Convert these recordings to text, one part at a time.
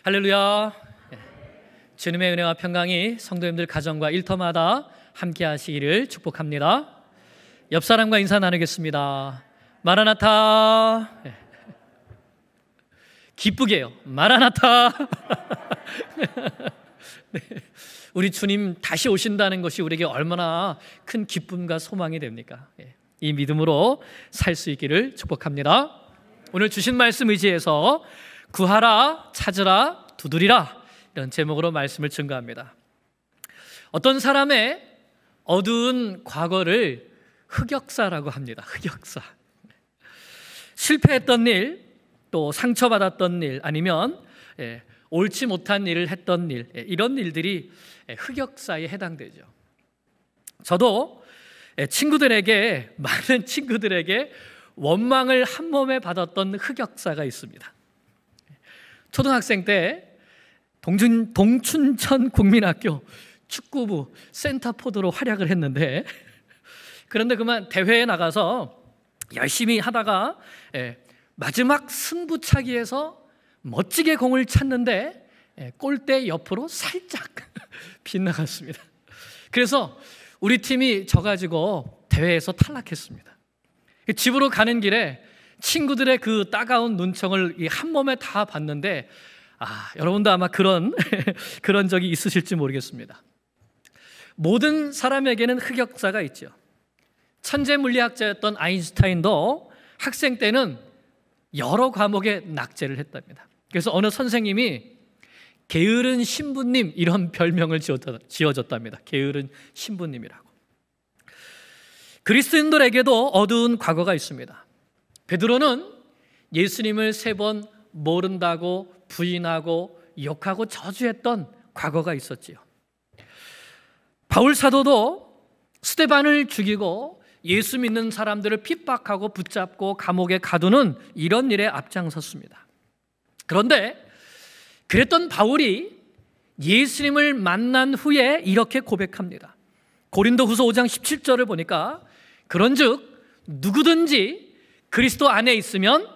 할렐루야. 주님의 은혜와 평강이 성도님들 가정과 일터마다 함께 하시기를 축복합니다. 옆 사람과 인사 나누겠습니다. 마라나타. 기쁘게요. 마라나타. 네. 우리 주님 다시 오신다는 것이 우리에게 얼마나 큰 기쁨과 소망이 됩니까? 이 믿음으로 살 수 있기를 축복합니다. 오늘 주신 말씀 의지해서 구하라, 찾으라, 두드리라, 이런 제목으로 말씀을 증거합니다. 어떤 사람의 어두운 과거를 흑역사라고 합니다. 흑역사. 실패했던 일, 또 상처받았던 일, 아니면 옳지 못한 일을 했던 일, 이런 일들이 흑역사에 해당되죠. 저도 친구들에게, 많은 친구들에게 원망을 한 몸에 받았던 흑역사가 있습니다. 초등학생 때 동춘천 국민학교 축구부 센터포드로 활약을 했는데, 그런데 그만 대회에 나가서 열심히 하다가 마지막 승부차기에서 멋지게 공을 찼는데 골대 옆으로 살짝 빗나갔습니다. 그래서 우리 팀이 져가지고 대회에서 탈락했습니다. 집으로 가는 길에 친구들의 그 따가운 눈총을 한 몸에 다 봤는데, 여러분도 아마 그런 적이 있으실지 모르겠습니다. 모든 사람에게는 흑역사가 있죠. 천재 물리학자였던 아인슈타인도 학생 때는 여러 과목에 낙제를 했답니다. 그래서 어느 선생님이 게으른 신부님, 이런 별명을 지어줬답니다. 게으른 신부님이라고. 그리스도인들에게도 어두운 과거가 있습니다. 베드로는 예수님을 3번 모른다고 부인하고 욕하고 저주했던 과거가 있었지요. 바울 사도도 스데반을 죽이고 예수 믿는 사람들을 핍박하고 붙잡고 감옥에 가두는 이런 일에 앞장섰습니다. 그런데 그랬던 바울이 예수님을 만난 후에 이렇게 고백합니다. 고린도후서 5장 17절을 보니까, 그런즉 누구든지 그리스도 안에 있으면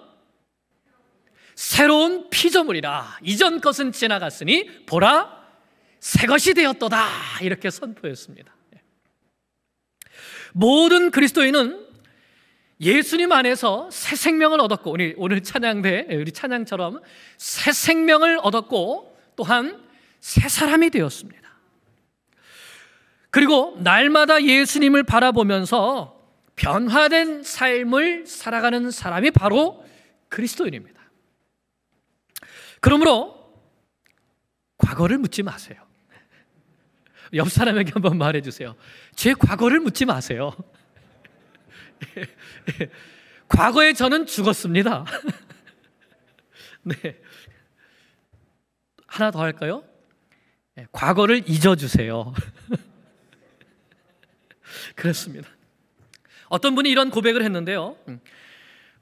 새로운 피조물이라, 이전 것은 지나갔으니 보라 새 것이 되었도다, 이렇게 선포했습니다. 모든 그리스도인은 예수님 안에서 새 생명을 얻었고, 오늘 찬양대 우리 찬양처럼 새 생명을 얻었고, 또한 새 사람이 되었습니다. 그리고 날마다 예수님을 바라보면서 변화된 삶을 살아가는 사람이 바로 그리스도인입니다. 그러므로 과거를 묻지 마세요. 옆 사람에게 한번 말해주세요. 제 과거를 묻지 마세요. 과거에 저는 죽었습니다. 네. 하나 더 할까요? 과거를 잊어주세요. 그렇습니다. 어떤 분이 이런 고백을 했는데요.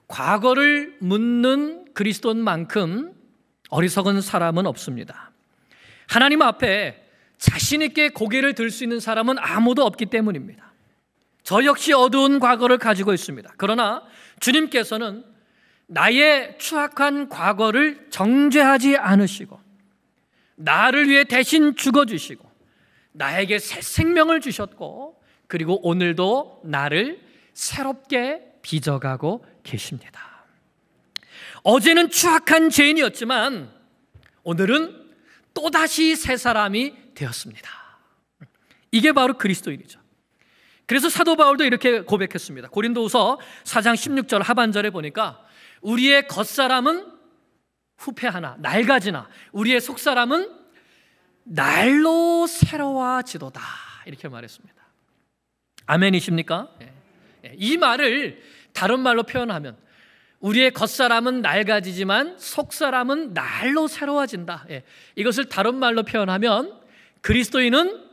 과거를 묻는 그리스도인만큼 어리석은 사람은 없습니다. 하나님 앞에 자신 있게 고개를 들 수 있는 사람은 아무도 없기 때문입니다. 저 역시 어두운 과거를 가지고 있습니다. 그러나 주님께서는 나의 추악한 과거를 정죄하지 않으시고, 나를 위해 대신 죽어주시고, 나에게 새 생명을 주셨고, 그리고 오늘도 나를 새롭게 빚어가고 계십니다. 어제는 추악한 죄인이었지만 오늘은 또다시 새 사람이 되었습니다. 이게 바로 그리스도인이죠. 그래서 사도 바울도 이렇게 고백했습니다. 고린도후서 4장 16절 하반절에 보니까, 우리의 겉사람은 후패하나 낡아지나 우리의 속사람은 날로 새로워지도다, 이렇게 말했습니다. 아멘이십니까? 이 말을 다른 말로 표현하면, 우리의 겉사람은 낡아지지만 속사람은 날로 새로워진다. 이것을 다른 말로 표현하면, 그리스도인은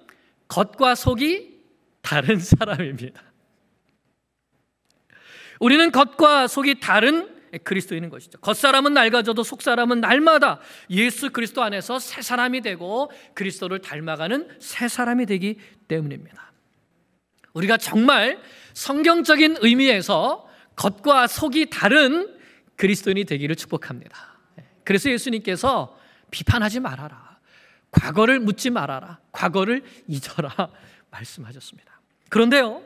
겉과 속이 다른 사람입니다. 우리는 겉과 속이 다른 그리스도인인 것이죠. 겉사람은 낡아져도 속사람은 날마다 예수 그리스도 안에서 새 사람이 되고 그리스도를 닮아가는 새 사람이 되기 때문입니다. 우리가 정말 성경적인 의미에서 겉과 속이 다른 그리스도인이 되기를 축복합니다. 그래서 예수님께서 비판하지 말아라. 과거를 묻지 말아라. 과거를 잊어라 말씀하셨습니다. 그런데요,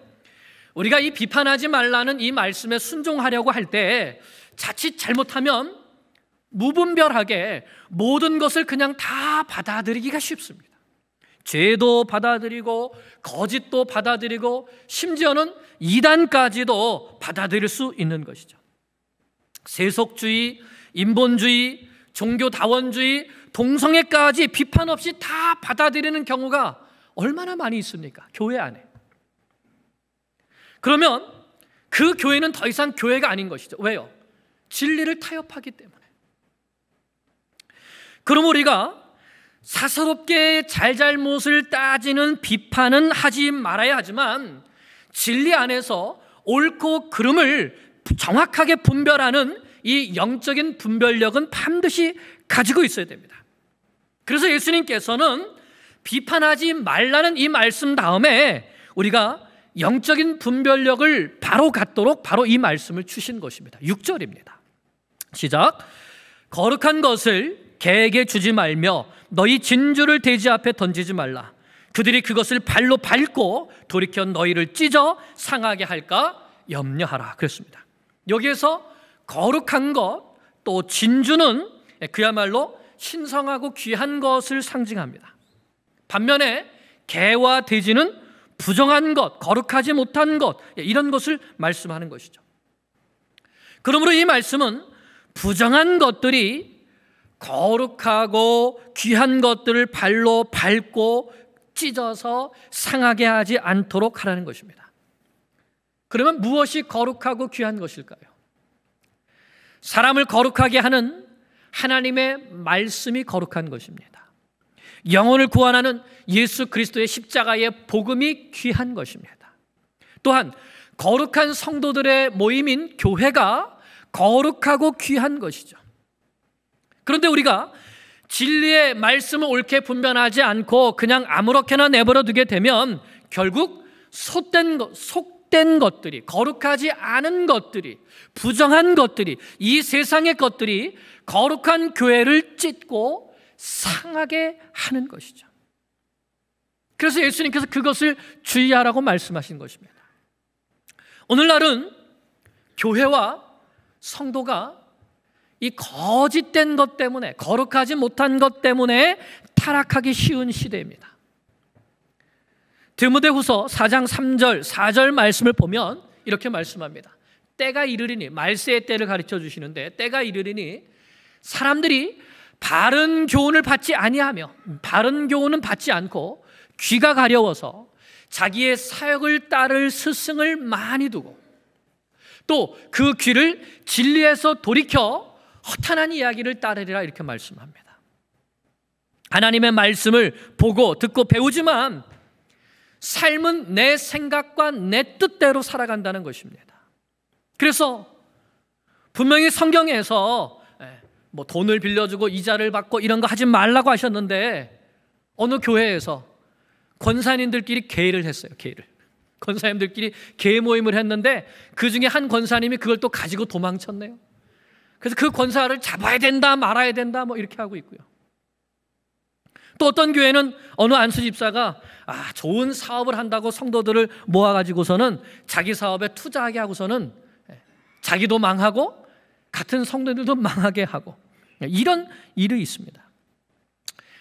우리가 이 비판하지 말라는 이 말씀에 순종하려고 할 때 자칫 잘못하면 무분별하게 모든 것을 그냥 다 받아들이기가 쉽습니다. 죄도 받아들이고 거짓도 받아들이고 심지어는 이단까지도 받아들일 수 있는 것이죠. 세속주의, 인본주의, 종교다원주의, 동성애까지 비판 없이 다 받아들이는 경우가 얼마나 많이 있습니까? 교회 안에. 그러면 그 교회는 더 이상 교회가 아닌 것이죠. 왜요? 진리를 타협하기 때문에. 그럼 우리가 사사롭게 잘잘못을 따지는 비판은 하지 말아야 하지만 진리 안에서 옳고 그름을 정확하게 분별하는 이 영적인 분별력은 반드시 가지고 있어야 됩니다. 그래서 예수님께서는 비판하지 말라는 이 말씀 다음에 우리가 영적인 분별력을 바로 갖도록 바로 이 말씀을 주신 것입니다. 6절입니다. 시작. 거룩한 것을 개에게 주지 말며 너희 진주를 돼지 앞에 던지지 말라. 그들이 그것을 발로 밟고 돌이켜 너희를 찢어 상하게 할까 염려하라. 그랬습니다. 여기에서 거룩한 것, 또 진주는 그야말로 신성하고 귀한 것을 상징합니다. 반면에 개와 돼지는 부정한 것, 거룩하지 못한 것, 이런 것을 말씀하는 것이죠. 그러므로 이 말씀은 부정한 것들이 거룩하고 귀한 것들을 발로 밟고 찢어서 상하게 하지 않도록 하라는 것입니다. 그러면 무엇이 거룩하고 귀한 것일까요? 사람을 거룩하게 하는 하나님의 말씀이 거룩한 것입니다. 영혼을 구원하는 예수 그리스도의 십자가의 복음이 귀한 것입니다. 또한 거룩한 성도들의 모임인 교회가 거룩하고 귀한 것이죠. 그런데 우리가 진리의 말씀을 옳게 분별하지 않고 그냥 아무렇게나 내버려 두게 되면 결국 속된 것들이, 거룩하지 않은 것들이, 부정한 것들이, 이 세상의 것들이 거룩한 교회를 찢고 상하게 하는 것이죠. 그래서 예수님께서 그것을 주의하라고 말씀하신 것입니다. 오늘날은 교회와 성도가 이 거짓된 것 때문에, 거룩하지 못한 것 때문에 타락하기 쉬운 시대입니다. 디모데후서 4장 3절, 4절 말씀을 보면 이렇게 말씀합니다. 때가 이르리니, 말세의 때를 가르쳐 주시는데 때가 이르리니 사람들이 바른 교훈을 받지 아니하며, 바른 교훈은 받지 않고 귀가 가려워서 자기의 사역을 따를 스승을 많이 두고 또 그 귀를 진리에서 돌이켜 허탄한 이야기를 따르리라 이렇게 말씀합니다. 하나님의 말씀을 보고 듣고 배우지만 삶은 내 생각과 내 뜻대로 살아간다는 것입니다. 그래서 분명히 성경에서 뭐 돈을 빌려주고 이자를 받고 이런 거 하지 말라고 하셨는데 어느 교회에서 권사님들끼리 계를 했어요. 계를. 권사님들끼리 계 모임을 했는데 그 중에 한 권사님이 그걸 또 가지고 도망쳤네요. 그래서 그 권사를 잡아야 된다 말아야 된다 뭐 이렇게 하고 있고요. 또 어떤 교회는 어느 안수 집사가 좋은 사업을 한다고 성도들을 모아가지고서는 자기 사업에 투자하게 하고서는 자기도 망하고 같은 성도들도 망하게 하고 이런 일이 있습니다.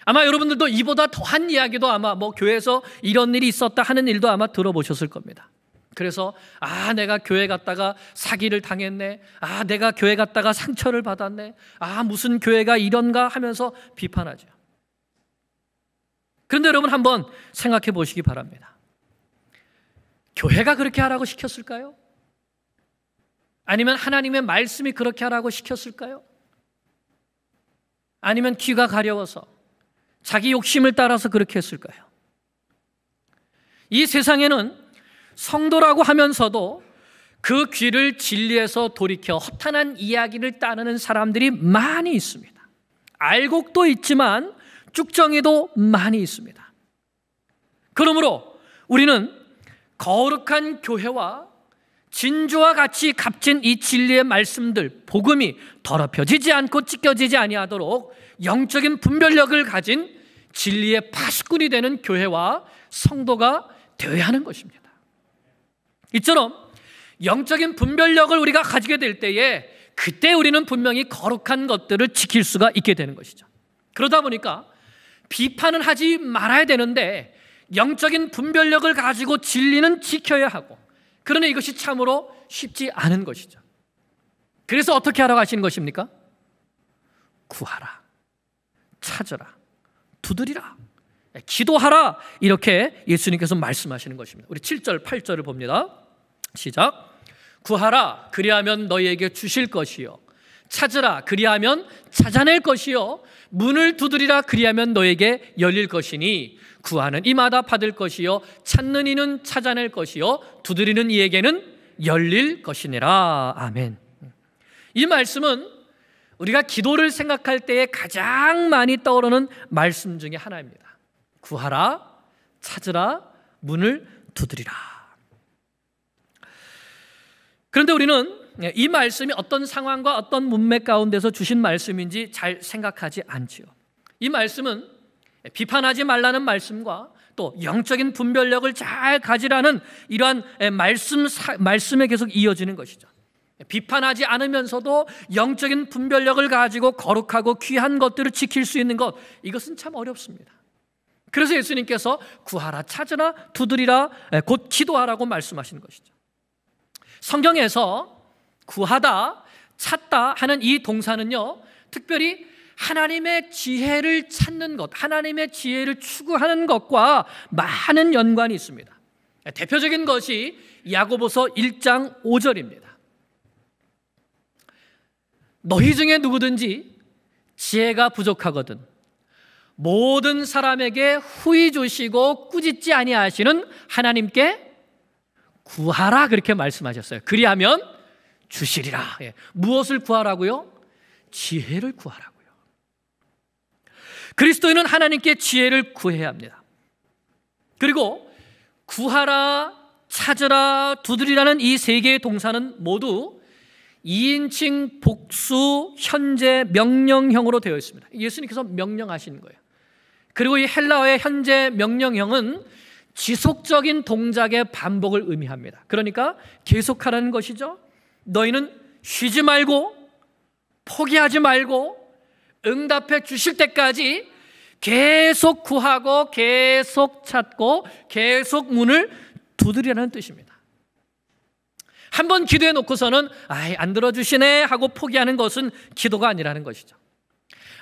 아마 여러분들도 이보다 더한 이야기도 아마 뭐 교회에서 이런 일이 있었다 하는 일도 아마 들어보셨을 겁니다. 그래서 내가 교회 갔다가 사기를 당했네, 내가 교회 갔다가 상처를 받았네, 무슨 교회가 이런가 하면서 비판하죠. 그런데 여러분 한번 생각해 보시기 바랍니다. 교회가 그렇게 하라고 시켰을까요? 아니면 하나님의 말씀이 그렇게 하라고 시켰을까요? 아니면 귀가 가려워서 자기 욕심을 따라서 그렇게 했을까요? 이 세상에는 성도라고 하면서도 그 귀를 진리에서 돌이켜 허탄한 이야기를 따르는 사람들이 많이 있습니다. 알곡도 있지만 쭉정이도 많이 있습니다. 그러므로 우리는 거룩한 교회와 진주와 같이 값진 이 진리의 말씀들, 복음이 더럽혀지지 않고 찢겨지지 아니하도록 영적인 분별력을 가진 진리의 파수꾼이 되는 교회와 성도가 되어야 하는 것입니다. 이처럼 영적인 분별력을 우리가 가지게 될 때에 그때 우리는 분명히 거룩한 것들을 지킬 수가 있게 되는 것이죠. 그러다 보니까 비판은 하지 말아야 되는데 영적인 분별력을 가지고 진리는 지켜야 하고, 그러나 이것이 참으로 쉽지 않은 것이죠. 그래서 어떻게 하라고 하시는 것입니까? 구하라, 찾으라, 두드리라, 기도하라, 이렇게 예수님께서 말씀하시는 것입니다. 우리 7절, 8절을 봅니다. 시작. 구하라, 그리하면 너희에게 주실 것이요, 찾으라, 그리하면 찾아낼 것이요, 문을 두드리라, 그리하면 너에게 열릴 것이니 구하는 이마다 받을 것이요, 찾는 이는 찾아낼 것이요, 두드리는 이에게는 열릴 것이니라. 아멘. 이 말씀은 우리가 기도를 생각할 때에 가장 많이 떠오르는 말씀 중에 하나입니다. 구하라, 찾으라, 문을 두드리라. 그런데 우리는 이 말씀이 어떤 상황과 어떤 문맥 가운데서 주신 말씀인지 잘 생각하지 않지요. 이 말씀은 비판하지 말라는 말씀과 또 영적인 분별력을 잘 가지라는 이러한 말씀에 계속 이어지는 것이죠. 비판하지 않으면서도 영적인 분별력을 가지고 거룩하고 귀한 것들을 지킬 수 있는 것, 이것은 참 어렵습니다. 그래서 예수님께서 구하라, 찾으라, 두드리라, 곧 기도하라고 말씀하시는 것이죠. 성경에서 구하다, 찾다 하는 이 동사는요, 특별히 하나님의 지혜를 찾는 것, 하나님의 지혜를 추구하는 것과 많은 연관이 있습니다. 대표적인 것이 야고보서 1장 5절입니다. 너희 중에 누구든지 지혜가 부족하거든 모든 사람에게 후히 주시고 꾸짖지 아니하시는 하나님께 구하라, 그렇게 말씀하셨어요. 그리하면 주시리라. 무엇을 구하라고요? 지혜를 구하라고요. 그리스도인은 하나님께 지혜를 구해야 합니다. 그리고 구하라, 찾으라, 두드리라는 이 세 개의 동사는 모두 2인칭 복수 현재 명령형으로 되어 있습니다. 예수님께서 명령하시는 거예요. 그리고 이 헬라어의 현재 명령형은 지속적인 동작의 반복을 의미합니다. 그러니까 계속하라는 것이죠. 너희는 쉬지 말고, 포기하지 말고, 응답해 주실 때까지 계속 구하고, 계속 찾고, 계속 문을 두드리라는 뜻입니다. 한번 기도해 놓고서는 안 들어주시네 하고 포기하는 것은 기도가 아니라는 것이죠.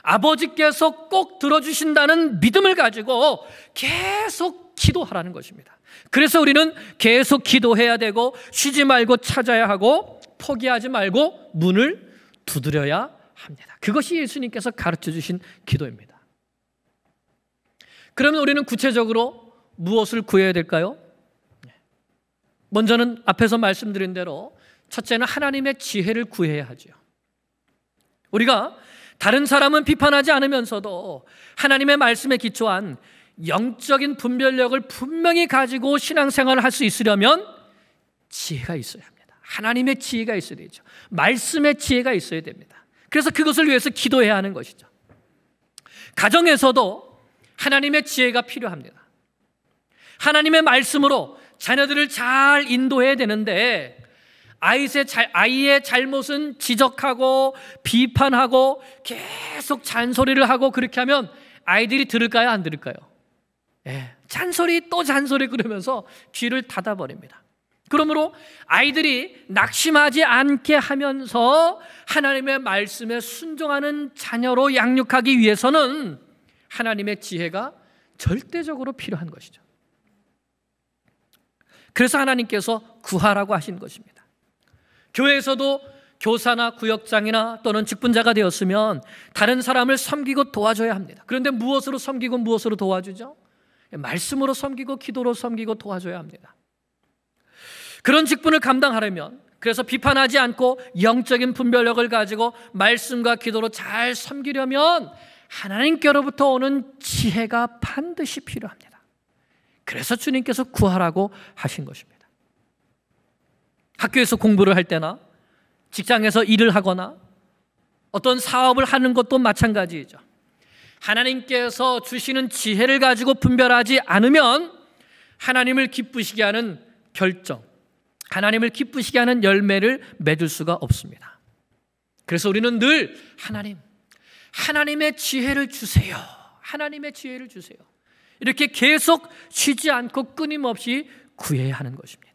아버지께서 꼭 들어주신다는 믿음을 가지고 계속 기도하라는 것입니다. 그래서 우리는 계속 기도해야 되고, 쉬지 말고 찾아야 하고, 포기하지 말고 문을 두드려야 합니다. 그것이 예수님께서 가르쳐 주신 기도입니다. 그러면 우리는 구체적으로 무엇을 구해야 될까요? 먼저는 앞에서 말씀드린 대로 첫째는 하나님의 지혜를 구해야 하죠. 우리가 다른 사람은 비판하지 않으면서도 하나님의 말씀에 기초한 영적인 분별력을 분명히 가지고 신앙생활을 할 수 있으려면 지혜가 있어야 합니다. 하나님의 지혜가 있어야 되죠. 말씀의 지혜가 있어야 됩니다. 그래서 그것을 위해서 기도해야 하는 것이죠. 가정에서도 하나님의 지혜가 필요합니다. 하나님의 말씀으로 자녀들을 잘 인도해야 되는데 아이의 잘못은 지적하고 비판하고 계속 잔소리를 하고, 그렇게 하면 아이들이 들을까요, 안 들을까요? 잔소리 또 잔소리 그러면서 귀를 닫아버립니다. 그러므로 아이들이 낙심하지 않게 하면서 하나님의 말씀에 순종하는 자녀로 양육하기 위해서는 하나님의 지혜가 절대적으로 필요한 것이죠. 그래서 하나님께서 구하라고 하신 것입니다. 교회에서도 교사나 구역장이나 또는 직분자가 되었으면 다른 사람을 섬기고 도와줘야 합니다. 그런데 무엇으로 섬기고 무엇으로 도와주죠? 말씀으로 섬기고 기도로 섬기고 도와줘야 합니다. 그런 직분을 감당하려면, 그래서 비판하지 않고 영적인 분별력을 가지고 말씀과 기도로 잘 섬기려면 하나님께로부터 오는 지혜가 반드시 필요합니다. 그래서 주님께서 구하라고 하신 것입니다. 학교에서 공부를 할 때나 직장에서 일을 하거나 어떤 사업을 하는 것도 마찬가지이죠. 하나님께서 주시는 지혜를 가지고 분별하지 않으면 하나님을 기쁘시게 하는 결정, 하나님을 기쁘시게 하는 열매를 맺을 수가 없습니다. 그래서 우리는 늘 하나님의 지혜를 주세요. 하나님의 지혜를 주세요. 이렇게 계속 쉬지 않고 끊임없이 구해야 하는 것입니다.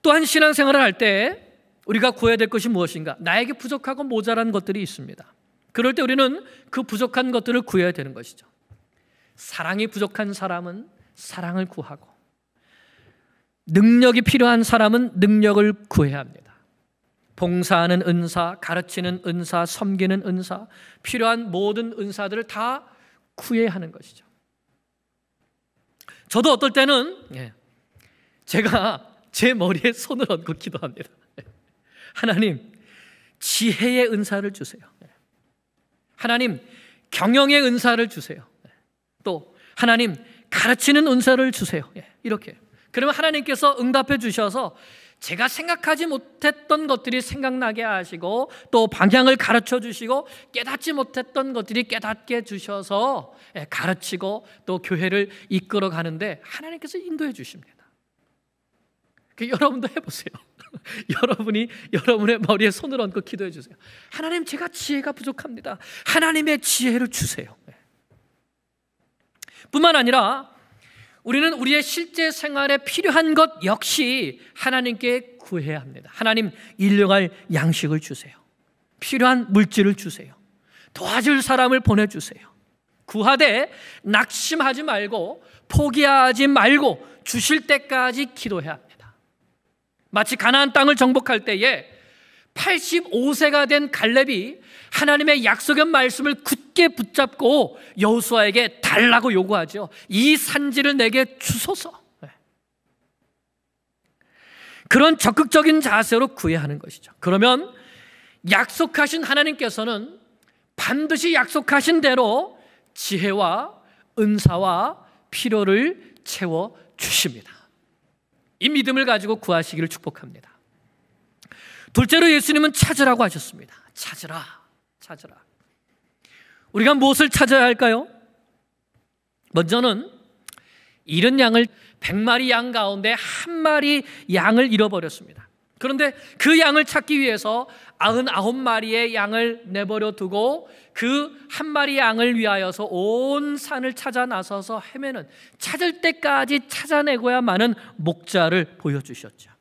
또한 신앙생활을 할 때 우리가 구해야 될 것이 무엇인가? 나에게 부족하고 모자란 것들이 있습니다. 그럴 때 우리는 그 부족한 것들을 구해야 되는 것이죠. 사랑이 부족한 사람은 사랑을 구하고, 능력이 필요한 사람은 능력을 구해야 합니다. 봉사하는 은사, 가르치는 은사, 섬기는 은사, 필요한 모든 은사들을 다 구해야 하는 것이죠. 저도 어떨 때는 제가 제 머리에 손을 얹고 기도합니다. 하나님, 지혜의 은사를 주세요. 하나님, 경영의 은사를 주세요. 또 하나님, 가르치는 은사를 주세요. 이렇게. 그러면 하나님께서 응답해 주셔서 제가 생각하지 못했던 것들이 생각나게 하시고, 또 방향을 가르쳐 주시고, 깨닫지 못했던 것들이 깨닫게 주셔서 가르치고 또 교회를 이끌어 가는데 하나님께서 인도해 주십니다. 여러분도 해보세요. 여러분이 여러분의 머리에 손을 얹고 기도해 주세요. 하나님, 제가 지혜가 부족합니다. 하나님의 지혜를 주세요. 뿐만 아니라 우리는 우리의 실제 생활에 필요한 것 역시 하나님께 구해야 합니다. 하나님, 일용할 양식을 주세요. 필요한 물질을 주세요. 도와줄 사람을 보내주세요. 구하되 낙심하지 말고, 포기하지 말고 주실 때까지 기도해야 합니다. 마치 가나안 땅을 정복할 때에 85세가 된 갈렙이 하나님의 약속의 말씀을 굳게 붙잡고 여호수아에게 달라고 요구하죠. 이 산지를 내게 주소서. 그런 적극적인 자세로 구해야 하는 것이죠. 그러면 약속하신 하나님께서는 반드시 약속하신 대로 지혜와 은사와 필요를 채워 주십니다. 이 믿음을 가지고 구하시기를 축복합니다. 둘째로 예수님은 찾으라고 하셨습니다. 찾으라. 우리가 무엇을 찾아야 할까요? 먼저는 잃은 양을 100마리 양 가운데 한 마리 양을 잃어버렸습니다. 그런데 그 양을 찾기 위해서 99마리의 양을 내버려 두고 그 한 마리 양을 위하여서 온 산을 찾아 나서서 헤매는, 찾을 때까지 찾아내고야만은 목자를 보여주셨죠.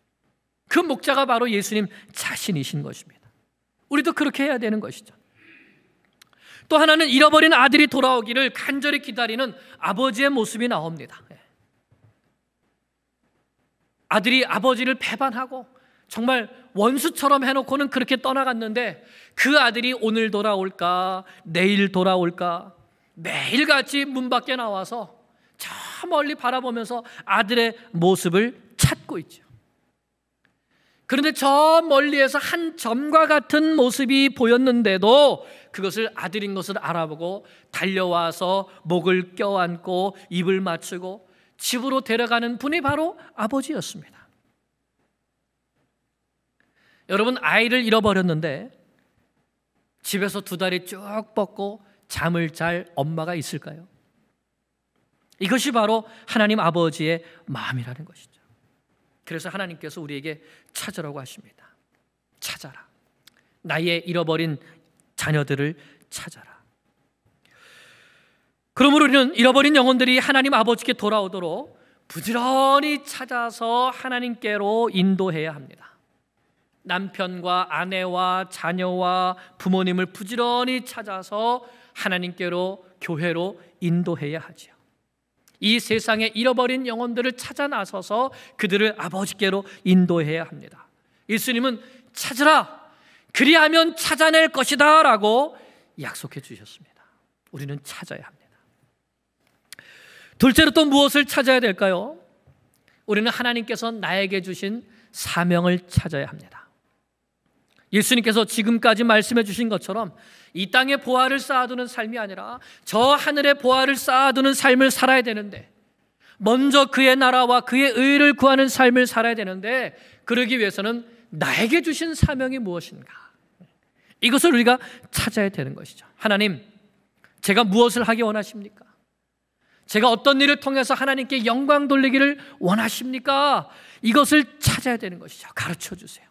그 목자가 바로 예수님 자신이신 것입니다. 우리도 그렇게 해야 되는 것이죠. 또 하나는 잃어버린 아들이 돌아오기를 간절히 기다리는 아버지의 모습이 나옵니다. 아들이 아버지를 배반하고 정말 원수처럼 해놓고는 그렇게 떠나갔는데, 그 아들이 오늘 돌아올까 내일 돌아올까 매일같이 문 밖에 나와서 저 멀리 바라보면서 아들의 모습을 찾고 있죠. 그런데 저 멀리에서 한 점과 같은 모습이 보였는데도 그것을 아들인 것을 알아보고 달려와서 목을 껴안고 입을 맞추고 집으로 데려가는 분이 바로 아버지였습니다. 여러분, 아이를 잃어버렸는데 집에서 두 다리 쭉 뻗고 잠을 잘 엄마가 있을까요? 이것이 바로 하나님 아버지의 마음이라는 것이죠. 그래서 하나님께서 우리에게 찾으라고 하십니다. 찾아라. 나의 잃어버린 자녀들을 찾아라. 그러므로 우리는 잃어버린 영혼들이 하나님 아버지께 돌아오도록 부지런히 찾아서 하나님께로 인도해야 합니다. 남편과 아내와 자녀와 부모님을 부지런히 찾아서 하나님께로, 교회로 인도해야 하죠. 이 세상에 잃어버린 영혼들을 찾아 나서서 그들을 아버지께로 인도해야 합니다. 예수님은 찾으라, 그리하면 찾아낼 것이다 라고 약속해 주셨습니다. 우리는 찾아야 합니다. 둘째로 또 무엇을 찾아야 될까요? 우리는 하나님께서 나에게 주신 사명을 찾아야 합니다. 예수님께서 지금까지 말씀해 주신 것처럼 이 땅에 보화를 쌓아두는 삶이 아니라 저 하늘에 보화를 쌓아두는 삶을 살아야 되는데, 먼저 그의 나라와 그의 의를 구하는 삶을 살아야 되는데, 그러기 위해서는 나에게 주신 사명이 무엇인가, 이것을 우리가 찾아야 되는 것이죠. 하나님, 제가 무엇을 하기 원하십니까? 제가 어떤 일을 통해서 하나님께 영광 돌리기를 원하십니까? 이것을 찾아야 되는 것이죠. 가르쳐 주세요.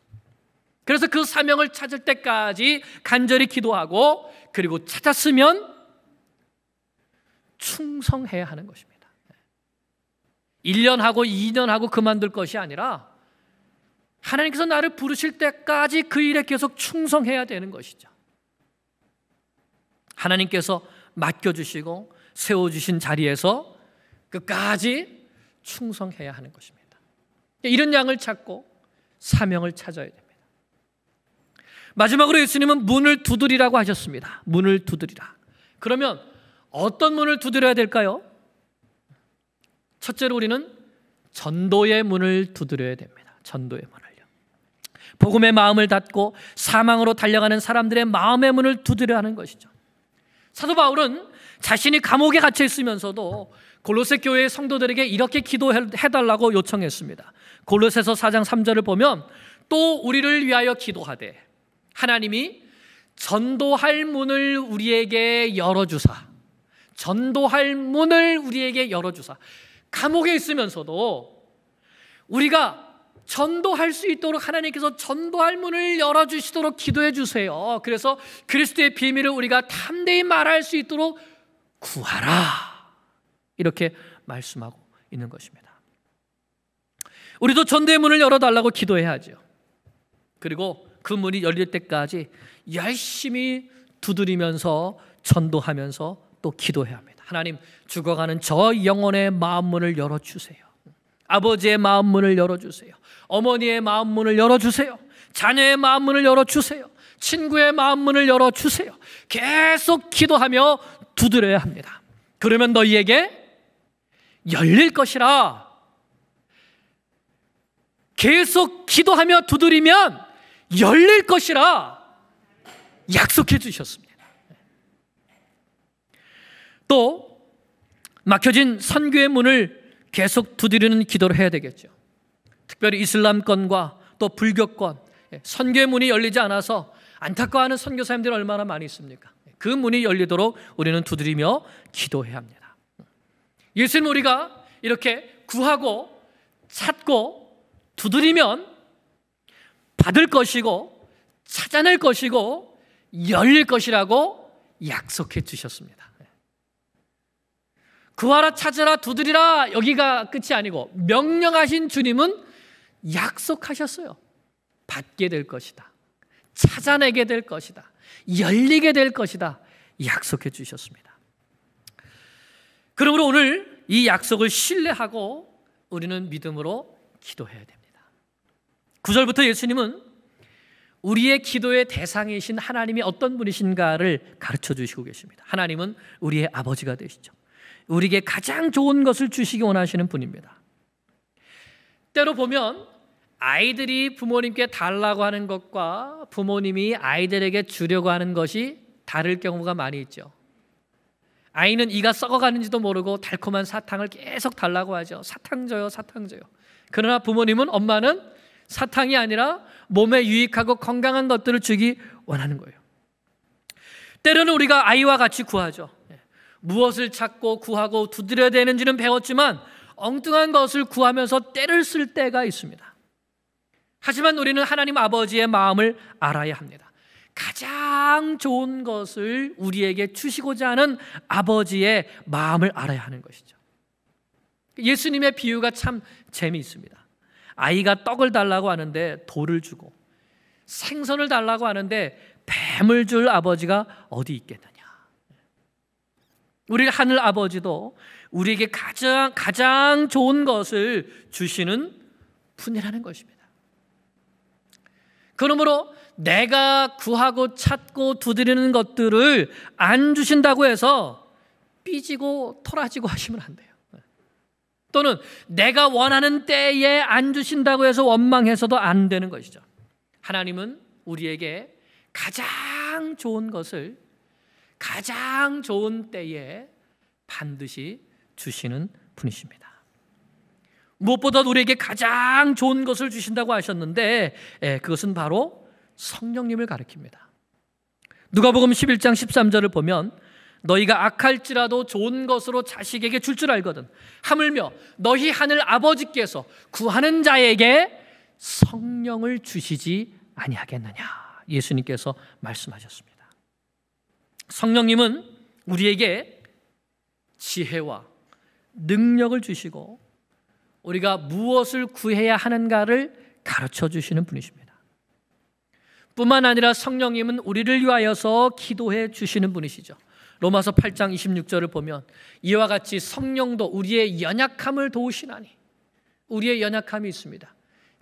그래서 그 사명을 찾을 때까지 간절히 기도하고, 그리고 찾았으면 충성해야 하는 것입니다. 1년 하고 2년 하고 그만둘 것이 아니라 하나님께서 나를 부르실 때까지 그 일에 계속 충성해야 되는 것이죠. 하나님께서 맡겨주시고 세워주신 자리에서 끝까지 충성해야 하는 것입니다. 이런 양을 찾고 사명을 찾아야 됩니다. 마지막으로 예수님은 문을 두드리라고 하셨습니다. 문을 두드리라. 그러면 어떤 문을 두드려야 될까요? 첫째로 우리는 전도의 문을 두드려야 됩니다. 전도의 문을요. 복음의 마음을 닫고 사망으로 달려가는 사람들의 마음의 문을 두드려야 하는 것이죠. 사도 바울은 자신이 감옥에 갇혀 있으면서도 골로새 교회의 성도들에게 이렇게 기도해달라고 요청했습니다. 골로새서 4장 3절을 보면, 또 우리를 위하여 기도하되 하나님이 전도할 문을 우리에게 열어주사, 전도할 문을 우리에게 열어주사. 감옥에 있으면서도 우리가 전도할 수 있도록 하나님께서 전도할 문을 열어주시도록 기도해 주세요. 그래서 그리스도의 비밀을 우리가 담대히 말할 수 있도록 구하라, 이렇게 말씀하고 있는 것입니다. 우리도 전도의 문을 열어달라고 기도해야죠. 그리고 그 문이 열릴 때까지 열심히 두드리면서 전도하면서 또 기도해야 합니다. 하나님, 죽어가는 저 영혼의 마음문을 열어주세요. 아버지의 마음문을 열어주세요. 어머니의 마음문을 열어주세요. 자녀의 마음문을 열어주세요. 친구의 마음문을 열어주세요. 계속 기도하며 두드려야 합니다. 그러면 너희에게 열릴 것이라. 계속 기도하며 두드리면 열릴 것이라 약속해 주셨습니다. 또 막혀진 선교의 문을 계속 두드리는 기도를 해야 되겠죠. 특별히 이슬람권과 또 불교권, 선교의 문이 열리지 않아서 안타까워하는 선교사님들이 얼마나 많이 있습니까? 그 문이 열리도록 우리는 두드리며 기도해야 합니다. 예수님, 우리가 이렇게 구하고 찾고 두드리면 받을 것이고 찾아낼 것이고 열릴 것이라고 약속해 주셨습니다. 구하라, 찾으라, 두드리라, 여기가 끝이 아니고 명령하신 주님은 약속하셨어요. 받게 될 것이다, 찾아내게 될 것이다, 열리게 될 것이다, 약속해 주셨습니다. 그러므로 오늘 이 약속을 신뢰하고 우리는 믿음으로 기도해야 됩니다. 9절부터 예수님은 우리의 기도의 대상이신 하나님이 어떤 분이신가를 가르쳐 주시고 계십니다. 하나님은 우리의 아버지가 되시죠. 우리에게 가장 좋은 것을 주시기 원하시는 분입니다. 때로 보면 아이들이 부모님께 달라고 하는 것과 부모님이 아이들에게 주려고 하는 것이 다를 경우가 많이 있죠. 아이는 이가 썩어가는지도 모르고 달콤한 사탕을 계속 달라고 하죠. 사탕 줘요, 사탕 줘요. 그러나 부모님은, 엄마는 사탕이 아니라 몸에 유익하고 건강한 것들을 주기 원하는 거예요. 때로는 우리가 아이와 같이 구하죠. 무엇을 찾고 구하고 두드려야 되는지는 배웠지만 엉뚱한 것을 구하면서 때를 쓸 때가 있습니다. 하지만 우리는 하나님 아버지의 마음을 알아야 합니다. 가장 좋은 것을 우리에게 주시고자 하는 아버지의 마음을 알아야 하는 것이죠. 예수님의 비유가 참 재미있습니다. 아이가 떡을 달라고 하는데 돌을 주고, 생선을 달라고 하는데 뱀을 줄 아버지가 어디 있겠느냐. 우리 하늘 아버지도 우리에게 가장 좋은 것을 주시는 분이라는 것입니다. 그러므로 내가 구하고 찾고 두드리는 것들을 안 주신다고 해서 삐지고 토라지고 하시면 안 돼요. 또는 내가 원하는 때에 안 주신다고 해서 원망해서도 안 되는 것이죠. 하나님은 우리에게 가장 좋은 것을 가장 좋은 때에 반드시 주시는 분이십니다. 무엇보다 우리에게 가장 좋은 것을 주신다고 하셨는데 그것은 바로 성령님을 가리킵니다. 누가복음 11장 13절을 보면 너희가 악할지라도 좋은 것으로 자식에게 줄 줄 알거든 하물며 너희 하늘 아버지께서 구하는 자에게 성령을 주시지 아니하겠느냐, 예수님께서 말씀하셨습니다. 성령님은 우리에게 지혜와 능력을 주시고 우리가 무엇을 구해야 하는가를 가르쳐 주시는 분이십니다. 뿐만 아니라 성령님은 우리를 위하여서 기도해 주시는 분이시죠. 로마서 8장 26절을 보면 이와 같이 성령도 우리의 연약함을 도우시나니, 우리의 연약함이 있습니다.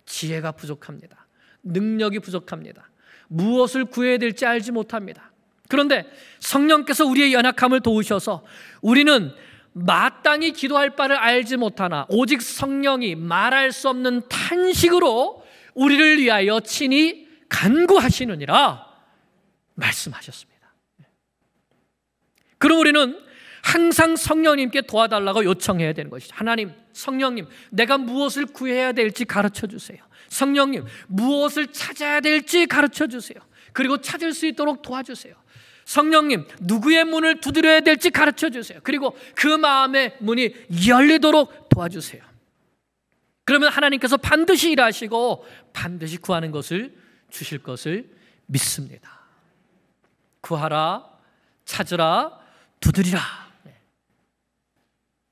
지혜가 부족합니다. 능력이 부족합니다. 무엇을 구해야 될지 알지 못합니다. 그런데 성령께서 우리의 연약함을 도우셔서 우리는 마땅히 기도할 바를 알지 못하나 오직 성령이 말할 수 없는 탄식으로 우리를 위하여 친히 간구하시느니라 말씀하셨습니다. 그럼 우리는 항상 성령님께 도와달라고 요청해야 되는 것이죠. 하나님, 성령님, 내가 무엇을 구해야 될지 가르쳐 주세요. 성령님, 무엇을 찾아야 될지 가르쳐 주세요. 그리고 찾을 수 있도록 도와주세요. 성령님, 누구의 문을 두드려야 될지 가르쳐 주세요. 그리고 그 마음의 문이 열리도록 도와주세요. 그러면 하나님께서 반드시 일하시고 반드시 구하는 것을 주실 것을 믿습니다. 구하라, 찾으라, 두드리라.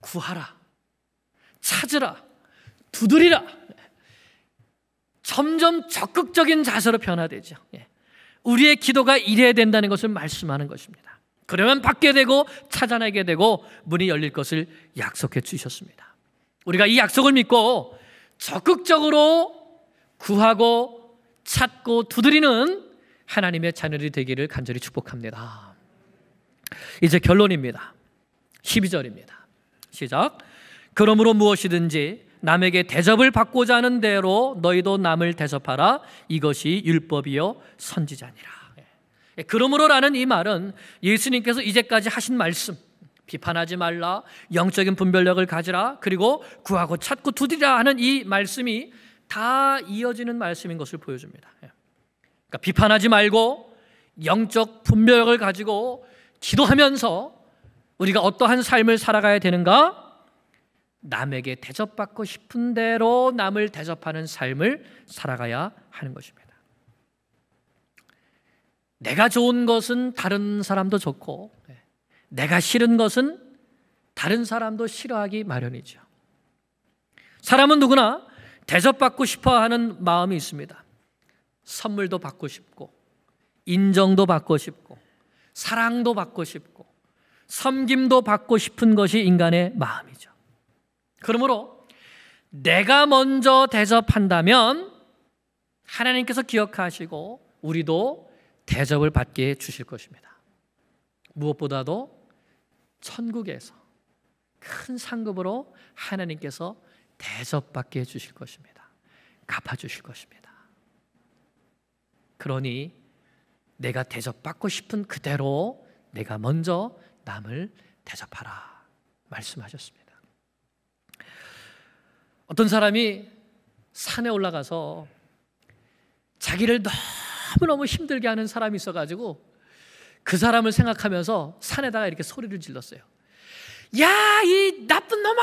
구하라, 찾으라, 두드리라. 점점 적극적인 자세로 변화되죠. 우리의 기도가 이래야 된다는 것을 말씀하는 것입니다. 그러면 받게 되고 찾아내게 되고 문이 열릴 것을 약속해 주셨습니다. 우리가 이 약속을 믿고 적극적으로 구하고 찾고 두드리는 하나님의 자녀들이 되기를 간절히 축복합니다. 이제 결론입니다. 12절입니다. 시작. 그러므로 무엇이든지 남에게 대접을 받고자 하는 대로 너희도 남을 대접하라. 이것이 율법이요 선지자니라. 그러므로라는 이 말은 예수님께서 이제까지 하신 말씀, 비판하지 말라, 영적인 분별력을 가지라, 그리고 구하고 찾고 두드리라 하는 이 말씀이 다 이어지는 말씀인 것을 보여줍니다. 그러니까 비판하지 말고 영적 분별력을 가지고 기도하면서 우리가 어떠한 삶을 살아가야 되는가? 남에게 대접받고 싶은 대로 남을 대접하는 삶을 살아가야 하는 것입니다. 내가 좋은 것은 다른 사람도 좋고 내가 싫은 것은 다른 사람도 싫어하기 마련이죠. 사람은 누구나 대접받고 싶어하는 마음이 있습니다. 선물도 받고 싶고 인정도 받고 싶고 사랑도 받고 싶고 섬김도 받고 싶은 것이 인간의 마음이죠. 그러므로 내가 먼저 대접한다면 하나님께서 기억하시고 우리도 대접을 받게 해 주실 것입니다. 무엇보다도 천국에서 큰 상급으로 하나님께서 대접받게 해 주실 것입니다. 갚아주실 것입니다. 그러니 내가 대접받고 싶은 그대로 내가 먼저 남을 대접하라 말씀하셨습니다. 어떤 사람이 산에 올라가서 자기를 너무너무 힘들게 하는 사람이 있어가지고 그 사람을 생각하면서 산에다가 이렇게 소리를 질렀어요. 야, 이 나쁜 놈아!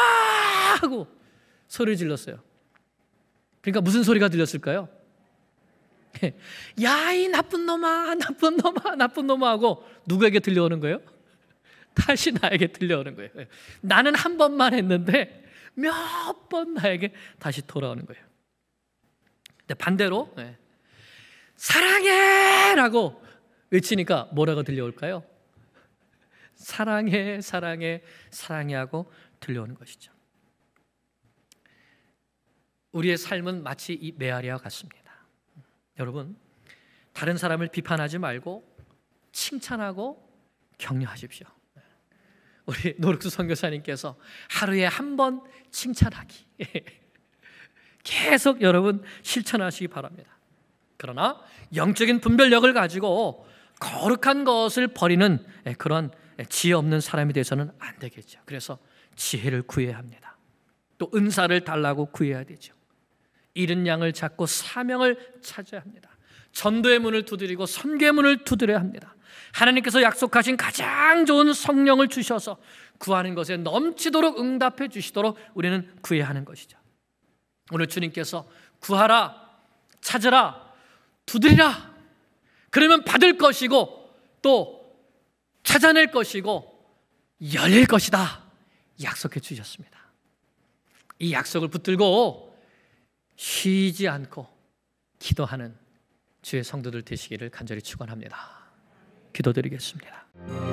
하고 소리를 질렀어요. 그러니까 무슨 소리가 들렸을까요? 야, 이 나쁜 놈아, 나쁜 놈아, 나쁜 놈아 하고 누구에게 들려오는 거예요? 다시 나에게 들려오는 거예요. 나는 한 번만 했는데 몇 번 나에게 다시 돌아오는 거예요. 근데 반대로 사랑해! 라고 외치니까 뭐라고 들려올까요? 사랑해, 사랑해, 사랑해 하고 들려오는 것이죠. 우리의 삶은 마치 이 메아리와 같습니다. 여러분, 다른 사람을 비판하지 말고 칭찬하고 격려하십시오. 우리 노력수 선교사님께서 하루에 한 번 칭찬하기 계속 여러분 실천하시기 바랍니다. 그러나 영적인 분별력을 가지고 거룩한 것을 버리는 그런 지혜 없는 사람이 되어서는 안 되겠죠. 그래서 지혜를 구해야 합니다. 또 은사를 달라고 구해야 되죠. 잃은 양을 찾고 사명을 찾아야 합니다. 전도의 문을 두드리고 선교의 문을 두드려야 합니다. 하나님께서 약속하신 가장 좋은 성령을 주셔서 구하는 것에 넘치도록 응답해 주시도록 우리는 구해야 하는 것이죠. 오늘 주님께서 구하라, 찾으라, 두드리라, 그러면 받을 것이고 또 찾아낼 것이고 열릴 것이다 약속해 주셨습니다. 이 약속을 붙들고 쉬지 않고 기도하는 주의 성도들 되시기를 간절히 축원합니다. 기도드리겠습니다.